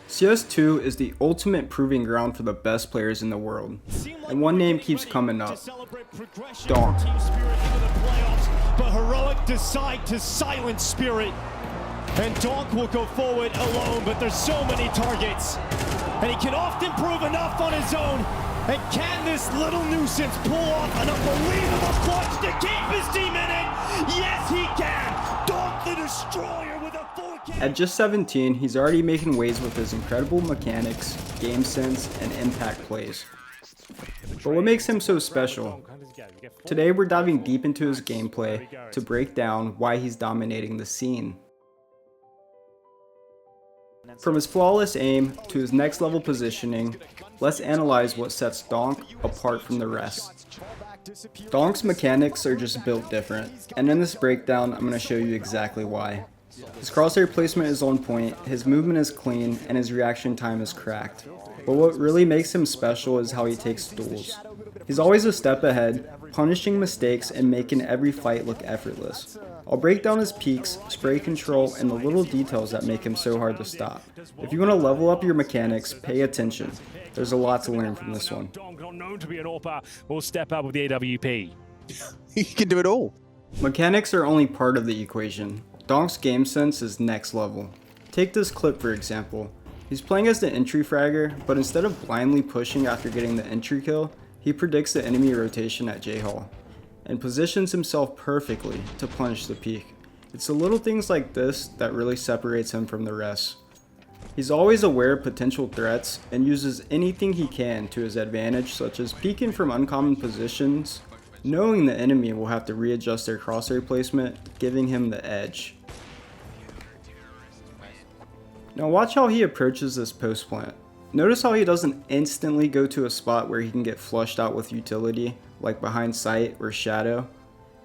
CS2 is the ultimate proving ground for the best players in the world, and one name keeps coming up: Donk. But Heroic decide to silence Spirit, and Donk will go forward alone, but there's so many targets, and he can often prove enough on his own. And can this little nuisance pull off an unbelievable clutch to keep his team in it? Yes, he can! Donk the Destroyer with a 4K. At just 17, he's already making waves with his incredible mechanics, game sense, and impact plays. But what makes him so special? Today we're diving deep into his gameplay to break down why he's dominating the scene. From his flawless aim to his next level positioning, let's analyze what sets Donk apart from the rest. Donk's mechanics are just built different, and in this breakdown I'm going to show you exactly why. His crosshair placement is on point, his movement is clean, and his reaction time is cracked. But what really makes him special is how he takes duels. He's always a step ahead, punishing mistakes and making every fight look effortless. I'll break down his peaks, spray control, and the little details that make him so hard to stop. If you want to level up your mechanics, pay attention. There's a lot to learn from this one. Donk, not known to be an AWPer, will step up with the AWP. He can do it all. Mechanics are only part of the equation. Donk's game sense is next level. Take this clip for example. He's playing as the entry fragger, but instead of blindly pushing after getting the entry kill, he predicts the enemy rotation at J-Hall, and positions himself perfectly to punish the peek. It's the little things like this that really separates him from the rest. He's always aware of potential threats and uses anything he can to his advantage, such as peeking from uncommon positions, knowing the enemy will have to readjust their crosshair placement, giving him the edge. Now watch how he approaches this post plant. Notice how he doesn't instantly go to a spot where he can get flushed out with utility, like behind sight or shadow.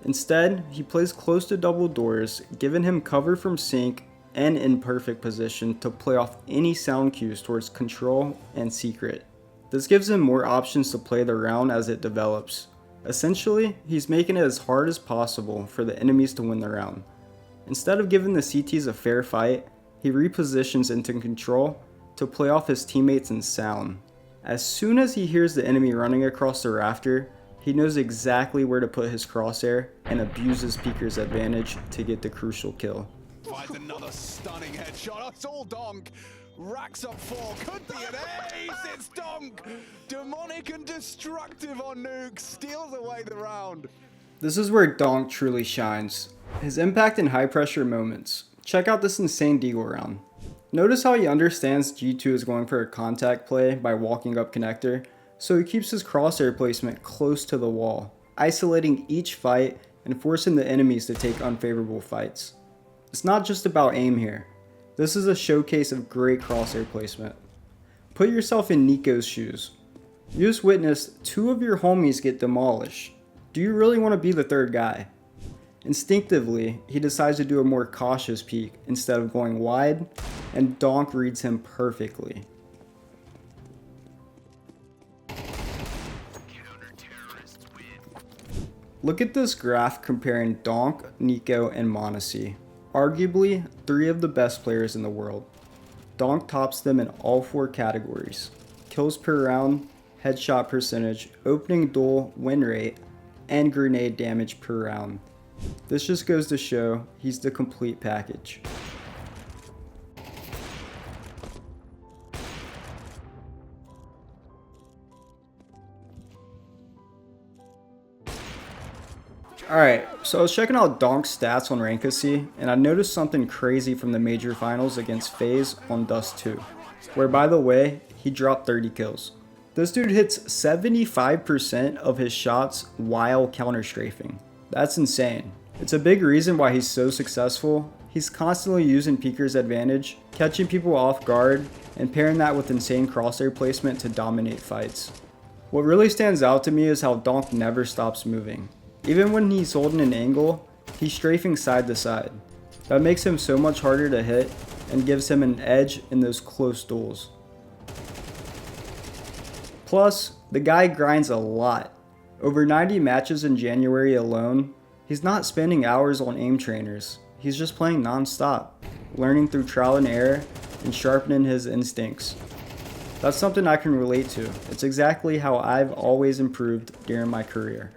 Instead, he plays close to double doors, giving him cover from sync and in perfect position to play off any sound cues towards control and secret. This gives him more options to play the round as it develops. Essentially, he's making it as hard as possible for the enemies to win the round. Instead of giving the CTs a fair fight, he repositions into control to play off his teammates in sound. As soon as he hears the enemy running across the rafter, he knows exactly where to put his crosshair and abuses Peeker's advantage to get the crucial kill. Finds another stunning headshot. It's all Donk. Racks up 4. Could be an ace. It's Donk. Demonic and destructive on nukes. Steals away the round. This is where Donk truly shines. His impact in high pressure moments. Check out this insane deagle round. Notice how he understands G2 is going for a contact play by walking up connector, so he keeps his crosshair placement close to the wall, isolating each fight and forcing the enemies to take unfavorable fights. It's not just about aim here. This is a showcase of great crosshair placement. Put yourself in Nico's shoes. You just witnessed 2 of your homies get demolished. Do you really want to be the third guy? Instinctively, he decides to do a more cautious peek instead of going wide, and Donk reads him perfectly. Look at this graph comparing Donk, Nico, and m0NESY. Arguably, 3 of the best players in the world. Donk tops them in all 4 categories: kills per round, headshot percentage, opening duel win rate, and grenade damage per round. This just goes to show he's the complete package. Alright, so I was checking out Donk's stats on Rankacy, and I noticed something crazy from the major finals against FaZe on Dust 2, where by the way, he dropped 30 kills. This dude hits 75% of his shots while counter-strafing. That's insane. It's a big reason why he's so successful. He's constantly using Peeker's advantage, catching people off guard, and pairing that with insane crosshair placement to dominate fights. What really stands out to me is how Donk never stops moving. Even when he's holding an angle, he's strafing side to side. That makes him so much harder to hit and gives him an edge in those close duels. Plus, the guy grinds a lot. Over 90 matches in January alone, he's not spending hours on aim trainers. He's just playing non-stop, learning through trial and error, and sharpening his instincts. That's something I can relate to. It's exactly how I've always improved during my career.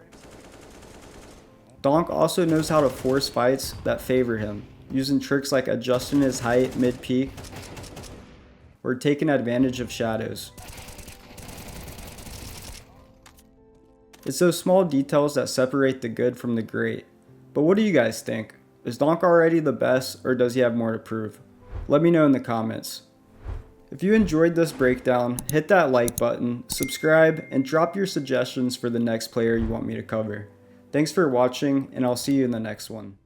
Donk also knows how to force fights that favor him, using tricks like adjusting his height mid-peak or taking advantage of shadows. It's those small details that separate the good from the great. But what do you guys think? Is Donk already the best, or does he have more to prove? Let me know in the comments. If you enjoyed this breakdown, hit that like button, subscribe, and drop your suggestions for the next player you want me to cover. Thanks for watching, and I'll see you in the next one.